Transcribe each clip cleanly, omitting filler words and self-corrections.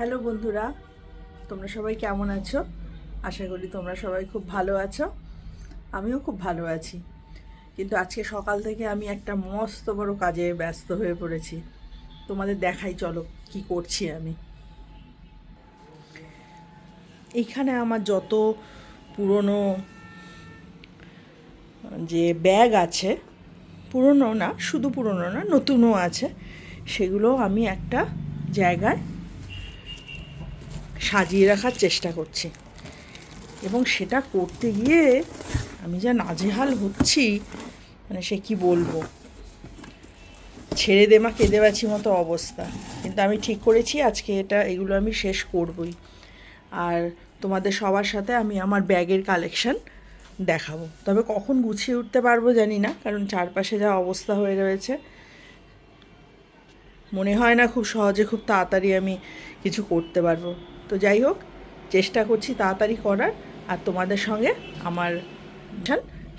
Hello বন্ধুরা, তোমরা সবাই কেমন আছো? আশা করি তোমরা সবাই খুব ভালো আছো। আমিও খুব ভালো আছি। কিন্তু আজকে সকাল থেকে আমি একটা মস্ত বড় কাজে ব্যস্ত হয়ে পড়েছি। তোমাদের দেখাই, চলো কি করছি আমি। এইখানে আমার যত পুরনো যে ব্যাগ আছে, পুরনো না, শুধু পুরনো না, নতুনও আছে, সেগুলো আমি একটা জায়গায় সাজিয়ে রাখার চেষ্টা করছি। এবং সেটা করতে গিয়ে আমি যা নাজেহাল হচ্ছি, মানে সে কি বলবো, ছেড়ে দে মা কেঁদে বাঁচি মতো অবস্থা। কিন্তু আমি ঠিক করেছি আজকে এগুলো আমি শেষ করবই। আর তোমাদের সবার সাথে আমি আমার ব্যাগের কালেকশন দেখাবো। তবে কখন গুছিয়ে উঠতে পারবো জানি না, কারণ চারপাশে যা অবস্থা হয়ে রয়েছে, মনে হয় না খুব সহজে খুব তাড়াতাড়ি আমি কিছু করতে পারবো। তো যাই হোক, চেষ্টা করছি তাড়াতাড়ি করার। আর তোমাদের সঙ্গে আমার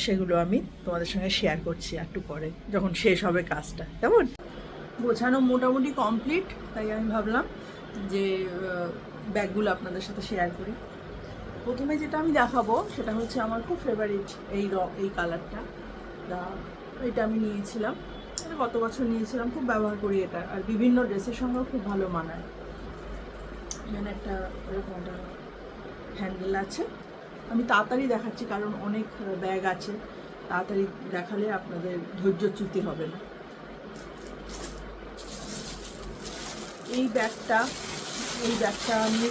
সেগুলো আমি তোমাদের সঙ্গে শেয়ার করছি একটু পরে, যখন শেষ হবে কাজটা। কেমন? গোছানো মোটামুটি কমপ্লিট, তাই আমি ভাবলাম যে ব্যাগগুলো আপনাদের সাথে শেয়ার করি। প্রথমে যেটা আমি দেখাবো সেটা হচ্ছে আমার খুব ফেভারিট এই কালারটা। এটা আমি নিয়েছিলাম, এটা গত বছর নিয়েছিলাম, খুব ব্যবহার করি এটা, আর বিভিন্ন ড্রেসের সঙ্গেও খুব ভালো মানায়। এখানে একটা এরকম একটা হ্যান্ডেল আছে। আমি তাড়াতাড়ি দেখাচ্ছি কারণ অনেক ব্যাগ আছে, তাড়াতাড়ি দেখালে আপনাদের ধৈর্যচ্যুতি হবে না। এই ব্যাগটা আমি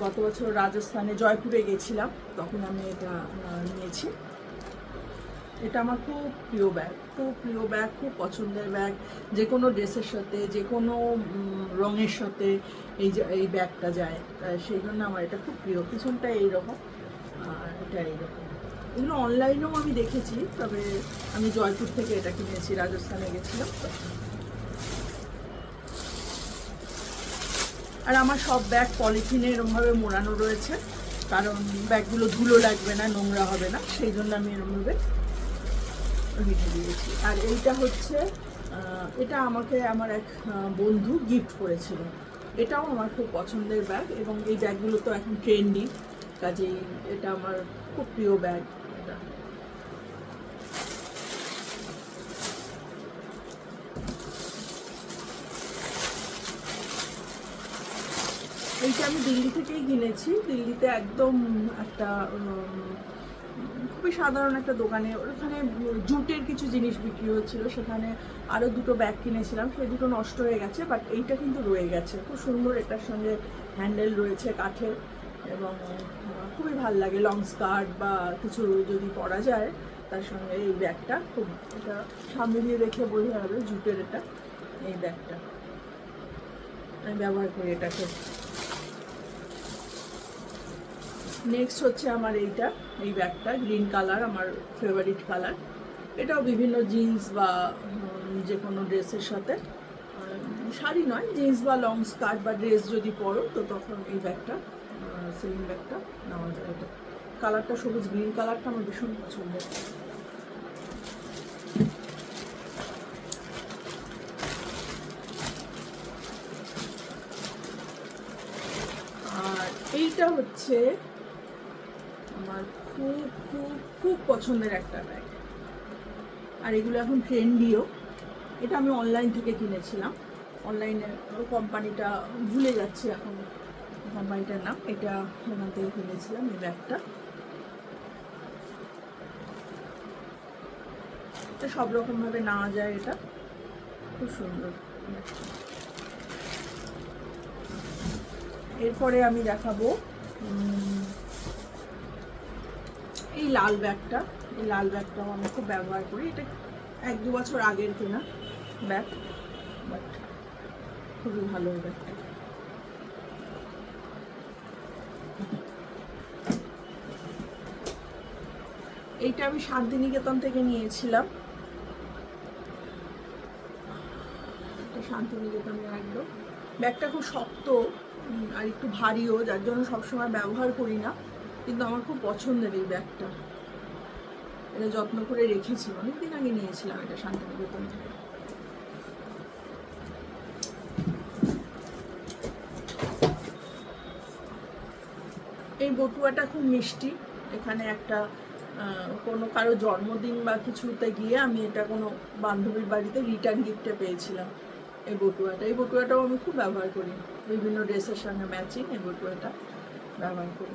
গত বছর রাজস্থানে জয়পুরে গেছিলাম, তখন আমি এটা নিয়েছি। এটা আমার খুব প্রিয় ব্যাগ, খুব পছন্দের ব্যাগ। যে কোনো ড্রেসের সাথে, যে কোনো রঙের সাথে এই ব্যাগটা যায়, সেই জন্য আমার এটা খুব প্রিয়। পিছনটা এইরকম আর এটা এইরকম। এগুলো অনলাইনেও আমি দেখেছি, তবে আমি জয়পুর থেকে এটা কিনেছি, রাজস্থানে গেছিলাম তো। আর আমার সব ব্যাগ পলিথিনে এরমভাবে মোড়ানো রয়েছে, কারণ ব্যাগগুলো ধুলো লাগবে না, নোংরা হবে না, সেই জন্য আমি এরমভাবে রেখে দিয়েছি। আর এইটা হচ্ছে এটা আমাকে আমার এক বন্ধু গিফট করেছিল। এটাও আমার খুব পছন্দের ব্যাগ, এবং এই ব্যাগগুলো তো এখন ট্রেন্ডি, কাজেই এটা আমার খুব প্রিয় ব্যাগ। এটা এইটা আমি দিল্লি থেকেই কিনেছি। দিল্লিতে একদম একটা খুবই সাধারণ একটা দোকানে, ওখানে জুটের কিছু জিনিস বিক্রি হচ্ছিল, সেখানে আরও দুটো ব্যাগ কিনেছিলাম, সেই দুটো নষ্ট হয়ে গেছে, বাট এইটা কিন্তু রয়ে গেছে, খুব সুন্দর। এটার সঙ্গে হ্যান্ডেল রয়েছে কাঠের, এবং খুবই ভাল লাগে। লং স্কার্ট বা কিছু যদি পরা যায় তার সঙ্গে এই ব্যাগটা খুব, এটা সামনে দিয়ে দেখে বোঝা যাবে জুটের। এটা এই ব্যাগটা আমি ব্যবহার করি এটাকে। নেক্সট হচ্ছে আমার এই ব্যাগটা, গ্রিন কালার, আমার ফেভারিট কালার। এটাও বিভিন্ন জিন্স বা যে কোনো ড্রেসের সাথে, শাড়ি নয়, জিন্স বা লং স্কার্ট বা ড্রেস যদি পরো, তো তখন এই ব্যাগটা, সেলিং ব্যাগটা নেওয়া যায়। এটা কালারটা সবুজ গ্রিন কালারটা আমার ভীষণ পছন্দের। আর এইটা হচ্ছে আমার খুব খুব খুব পছন্দের একটা ব্যাগ, আর এগুলো এখন ট্রেন্ডিও। এটা আমি অনলাইন থেকে কিনেছিলাম, অনলাইনে কোম্পানিটা ভুলে যাচ্ছি এখন কোম্পানিটার নাম। এটা ওখান থেকে কিনেছিলাম এই ব্যাগটা। এটা সব রকমভাবে নেওয়া যায়, এটা খুব সুন্দর। এরপরে আমি দেখাবো এই লাল ব্যাগটা। এই লাল ব্যাগটাও আমি খুব ব্যবহার করি। এটা 1-2 বছর আগের কেনা ব্যাগ, বাট খুবই ভালো এই ব্যাগটা। এইটা আমি শান্তিনিকেতন থেকে নিয়েছিলাম, শান্তিনিকেতনের একদম। ব্যাগটা খুব শক্ত আর একটু ভারীও, যার জন্য সবসময় ব্যবহার করি না, কিন্তু আমার খুব পছন্দের এই ব্যাগটা। এটা যত্ন করে রেখেছি, অনেকদিন আগে নিয়েছিলাম এটা শান্তিনিকেতন থেকে। এই বটুয়াটা খুব মিষ্টি। এখানে একটা কোনো কারো জন্মদিন বা কিছুতে গিয়ে আমি এটা কোনো বান্ধবীর বাড়িতে রিটার্ন গিফটে পেয়েছিলাম এই বটুয়াটাও আমি খুব ব্যবহার করি, বিভিন্ন ড্রেসের সঙ্গে ম্যাচিং এই বটুয়াটা ব্যবহার করি।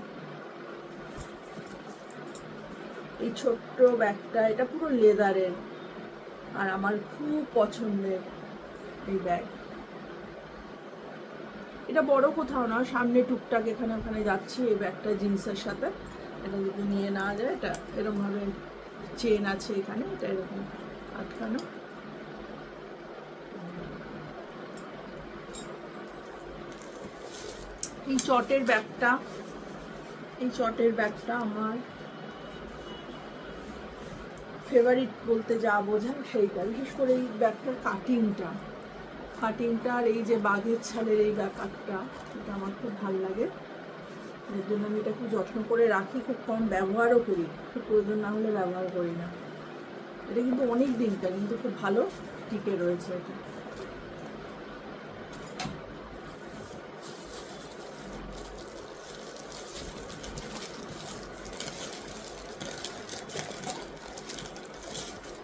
এই ছোট্ট ব্যাগটা, এটা পুরো লেদারের আর আমার খুব পছন্দের এই ব্যাগ। এটা বড় কোথাও না, সামনে টুকটাক এখানে ওখানে যাচ্ছি এই ব্যাগটা জিন্সের সাথে। এটা যদি নিয়ে নেওয়া যায়, এটা এরকমভাবে চেন আছে এখানে, এটা এরকম আটকানো। এই চটের ব্যাগটা আমার ফেভারিট বলতে যা বোঝায় সেইটা। বিশেষ করে এই ব্যাগটার কাটিংটা আর এই যে বাঘের ছালের এই ব্যাপারটা, এটা আমার খুব ভালো লাগে। এর জন্য আমি এটা খুব যত্ন করে রাখি, খুব কম ব্যবহারও করি, খুব প্রয়োজন না হলে ব্যবহার করি না। এটা কিন্তু অনেক দিনকার, কিন্তু খুব ভালো টিকে রয়েছে এটা।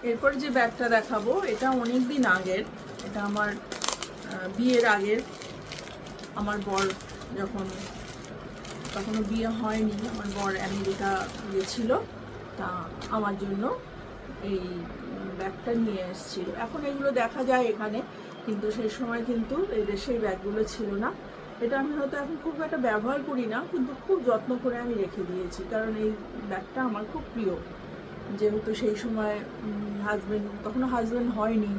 এরপর যে ব্যাগটা দেখাবো এটা অনেক দিন আগের, এটা আমার বিয়ের আগের। আমার বর যখন, তখনও বিয়ে হয়নি, আমার বর আমেরিকা গিয়েছিল, তা আমার জন্য এই ব্যাগটা নিয়ে এসেছিল। এখন এগুলো দেখা যায় এখানে, কিন্তু সেই সময় কিন্তু এই দেশের ব্যাগগুলো ছিল না। এটা আমি হয়তো এখন খুব একটা ব্যবহার করি না, কিন্তু খুব যত্ন করে আমি রেখে দিয়েছি, কারণ এই ব্যাগটা আমার খুব প্রিয়। যেহেতু সেই সময় তখনও হাজব্যান্ড হয়নি,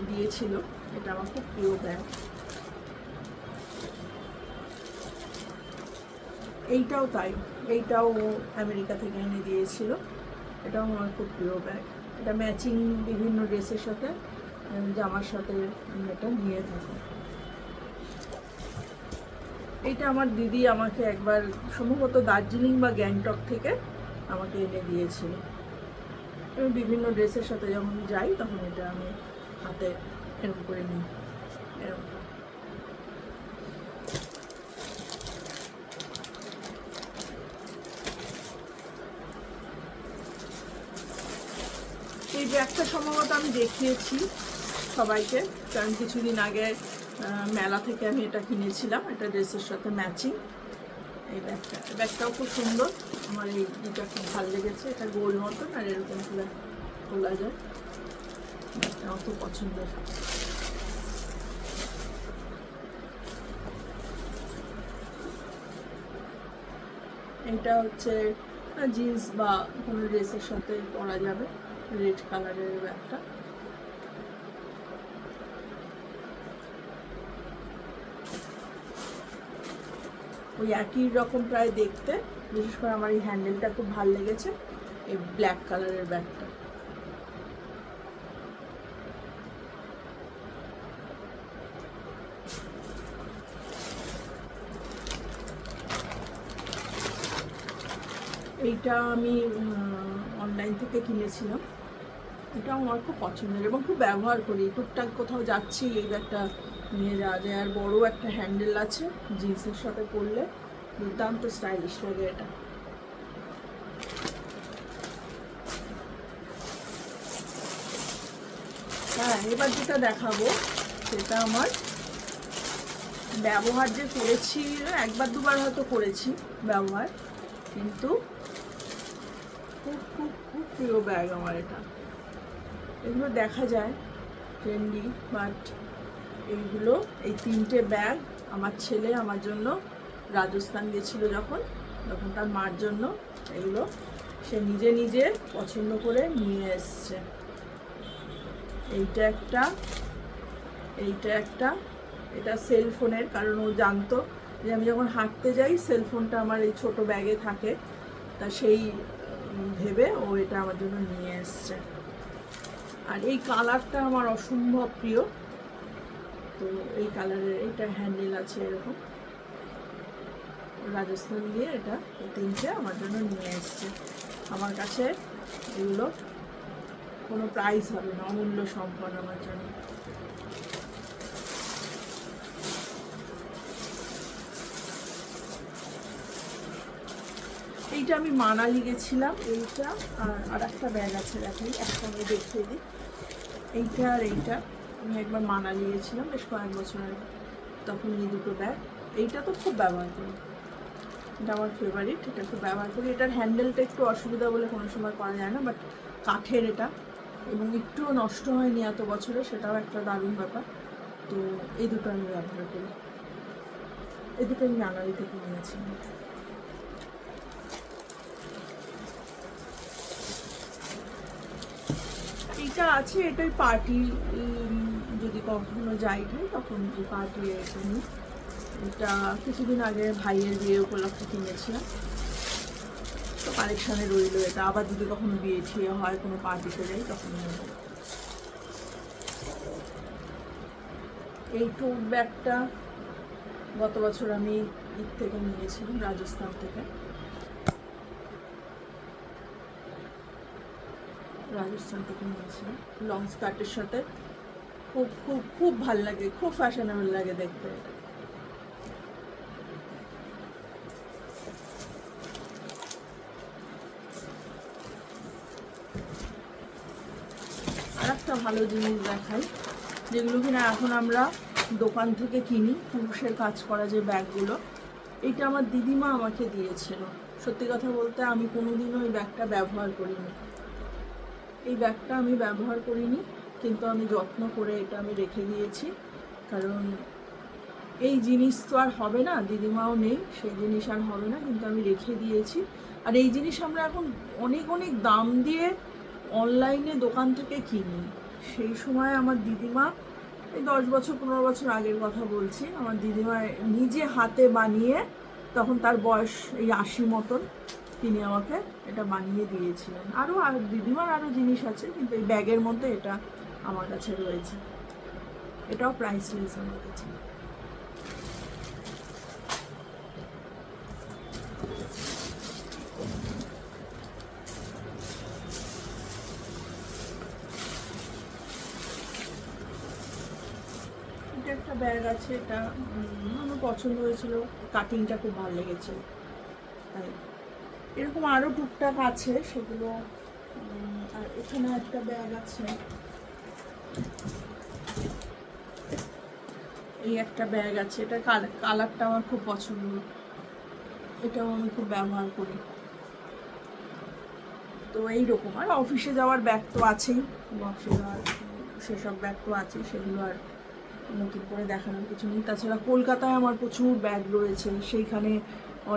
দিয়েছিল। এটা আমার খুব প্রিয় ব্যাগ। এইটাও তাই, এইটাও আমেরিকা থেকে এনে দিয়েছিল। এটাও আমার খুব প্রিয় ব্যাগ। এটা ম্যাচিং বিভিন্ন ড্রেসের সাথে, জামার সাথে আমি এটা নিয়ে থাকি। এইটা আমার দিদি আমাকে একবার সম্ভবত দার্জিলিং বা গ্যাংটক থেকে আমাকে এনে দিয়েছিল। আমি বিভিন্ন ড্রেসের সাথে যখন যাই তখন এটা আমি হাতে এরকম করে নিই, এরকম। এই ব্যাগটা সম্ভবত আমি দেখিয়েছি সবাইকে, কারণ কিছুদিন আগে মেলা থেকে আমি এটা কিনেছিলাম, এটা ড্রেসের সাথে ম্যাচিং। এই ব্যাগটাও খুব সুন্দর, আমার এইটা খুব ভালো লেগেছে। এটা গোল মতন আর এরকম করে খোলা যায়, ব্যাগটাও খুব পছন্দের। এটা হচ্ছে জিন্স বা কোনো ড্রেসের সাথে পরা যাবে, রেড কালারের ব্যাগটা। ওই একই রকম প্রায় দেখতে, বিশেষ করে আমার এই হ্যান্ডেলটা খুব ভালো লেগেছে, এই ব্ল্যাক কালারের ব্যাগটা। এইটা আমি অনলাইন থেকে কিনেছিলাম। এটাও আমার খুব পছন্দের এবং খুব ব্যবহার করি, টুকটাক কোথাও যাচ্ছি এই ব্যাগটা নিয়ে যাওয়া যায়। আর বড় একটা হ্যান্ডেল আছে, জিন্সের সাথে পরলে দুর্দান্ত স্টাইলিশ লাগে এটা। হ্যাঁ, এবার যেটা দেখাবো সেটা আমার ব্যবহার যে করেছি, একবার দুবার হয়তো করেছি ব্যবহার, কিন্তু খুব খুব খুব প্রিয় ব্যাগ আমার এটা। এগুলো দেখা যায় ট্রেন্ডি, বাট এইগুলো, এই তিনটে ব্যাগ আমার ছেলে আমার জন্য রাজস্থান গেছিল যখন তার মার জন্য এগুলো সে নিজে নিজে পছন্দ করে নিয়ে এসছে। এইটা একটা, এটা সেলফোনের, কারণ ও জানতো যে আমি যখন হাঁটতে যাই সেলফোনটা আমার এই ছোট ব্যাগে থাকে, তা সেই ভেবে ও এটা আমার জন্য নিয়ে এসছে। আর এই কালারটা আমার অসম্ভব প্রিয়, তো এই কালারের এটা হ্যান্ডেল আছে এরকম, রাজস্থান দিয়ে এটা তিনটে আমার জন্য নিয়ে এসছে। আমার কাছে এগুলো কোনো প্রাইস হবে না, অমূল্য সম্পদ আমার জন্য। এইটা আমি মানালি গেছিলাম, এইটা আর একটা ব্যাগ আছে দেখাই, একসঙ্গে দেখিয়ে দিই। এইটা আর এইটা আমি একবার মানালি গেছিলাম বেশ কয়েক বছর আগে, তখন এই দুটো ব্যাগ। এইটা তো খুব ব্যবহার করি, এটা আমার ফেভারিট, এটা খুব ব্যবহার করি। এটার হ্যান্ডেলটা একটু অসুবিধা বলে কোনো সময় করা যায় না, বাট কাঠের এটা, এবং একটুও নষ্ট হয়নি এত বছরে, সেটাও একটা দারুণ ব্যাপার। তো এই দুটো আমি ব্যবহার করি, এই দুটো আমি মানালি থেকে নিয়েছি। এইটা আছে, এটাই পার্টি, যদি কখনো যাই তখন এই পার্টি এটা নিই। এটা কিছুদিন আগে ভাইয়ের বিয়ে উপলক্ষে কিনেছিলাম, তো কালেকশানে রইলো এটা, আবার যদি কখনো বিয়ে ঠিয়ে হয় কোনো পার্টিতে যাই তখন নেব। এই টোট ব্যাগটা গত বছর আমি ঈদ থেকে নিয়েছিলাম, রাজস্থান থেকে, নিয়েছিলাম লং স্কার্টের সাথে, খুব খুব খুব ভাল লাগে, খুব ফ্যাশনেবল লাগে দেখতে। আর একটা ভালো জিনিস দেখাই, যেগুলো কিনা এখন আমরা দোকান থেকে কিনি, পুরুষের কাজ করা যে ব্যাগগুলো, এইটা আমার দিদিমা আমাকে দিয়েছিল। সত্যি কথা বলতে আমি কোনোদিনও এই ব্যাগটা ব্যবহার করিনি, এই ব্যাগটা আমি ব্যবহার করিনি, কিন্তু আমি যত্ন করে এটা আমি রেখে দিয়েছি, কারণ এই জিনিস তো আর হবে না, দিদিমাও নেই, সেই জিনিস আর হবে না, কিন্তু আমি রেখে দিয়েছি। আর এই জিনিস আমরা এখন অনেক অনেক দাম দিয়ে অনলাইনে দোকান থেকে কিনি। সেই সময় আমার দিদিমা, এই 10 বছর 15 বছর আগের কথা বলছি, আমার দিদিমা নিজে হাতে বানিয়ে, তখন তার বয়স এই 80 মতন, তিনি আমাকে এটা বানিয়ে দিয়েছিলেন। আর দিদিমার আরও জিনিস আছে, কিন্তু এই ব্যাগের মধ্যে এটা আমার কাছে রয়েছে, এটাও প্রাইসলেস আমার কাছে। এটা একটা ব্যাগ আছে, এটা আমার পছন্দ হয়েছিল, কাটিংটা খুব ভালো লেগেছে, তাই। এরকম আরও টুকটাক আছে সেগুলো। আর এখানে একটা ব্যাগ আছে, এই একটা ব্যাগ আছে, এটা কালারটা আমার খুব পছন্দ, এটাও আমি খুব ব্যবহার করি। তো এইরকম, আর অফিসে যাওয়ার ব্যাগ তো আছেই, অফিসে যাওয়ার সেসব ব্যাগ তো আছেই, সেগুলো আর নতুন করে দেখানোর কিছু নেই। তাছাড়া কলকাতায় আমার প্রচুর ব্যাগ রয়েছে, সেইখানে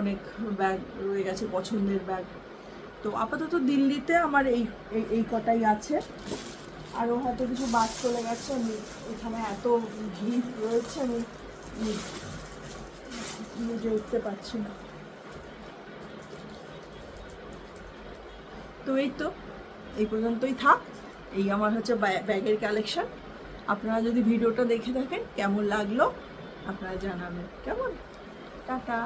অনেক ব্যাগ রয়ে গেছে, পছন্দের ব্যাগ। তো আপাতত দিল্লিতে আমার এই কটাই আছে, আরও হয়তো কিছু বাদ চলে গেছে, আমি এখানে এত ভিড় রয়েছে, আমি বুঝে উঠতে পারছি না। তো এই পর্যন্তই থাক, এই আমার হচ্ছে ব্যাগের কালেকশন। আপনারা যদি ভিডিওটা দেখে থাকেন কেমন লাগলো আপনারা জানাবেন, কেমন। টাটা।